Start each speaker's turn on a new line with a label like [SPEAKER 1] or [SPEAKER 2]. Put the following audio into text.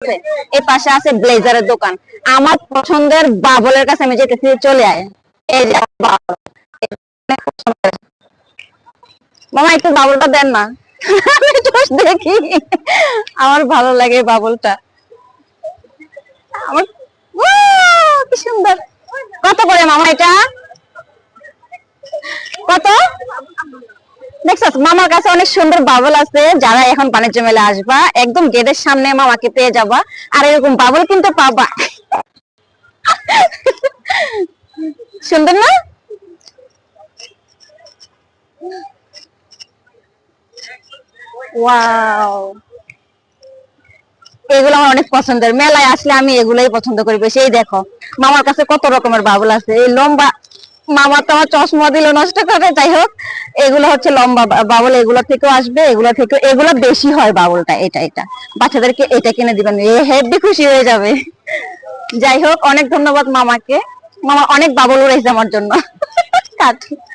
[SPEAKER 1] আছে, এই পাশে আছে ব্লেজারের দোকান। আমার পছন্দের বাবলের কাছে আমি যেতেছি, চলে আয়। এই যে বাবল, মামা একটু বাবলটা দেন না। আমি just দেখি, আমার ভালো লাগে বাবলটা। আমার কি সুন্দর। কত করে মামা এটা? কত? দেখছস, মামার কাছে অনেক সুন্দর বাবল আছে। যারা এখন বাণিজ্য মেলা আসবা, একদম গেটের সামনে মামাকে পেয়ে যাবা, আর এরকম বাবল কিন্তু পাবা। সুন্দর না? ওয়াও, এগুলো আমার অনেক পছন্দের। মেলায় আসলে আমি এগুলাই পছন্দ করি বেশি। এই দেখো মামার কাছে কত রকমের বাবল আছে, এই লম্বা। মামা তো আমার চশমা দিল নষ্ট করে, যাই হোক এগুলো হচ্ছে লম্বা বাবল, এগুলো থেকেও আসবে, এগুলো থেকে এগুলো বেশি হয় বাবলটা। এটা বাচ্চাদেরকে এটা কিনে দিবেন, এ হেব্বি খুশি হয়ে যাবে। যাই হোক, অনেক ধন্যবাদ মামাকে। মামা অনেক বাবল উড়াইছে আমার জন্য।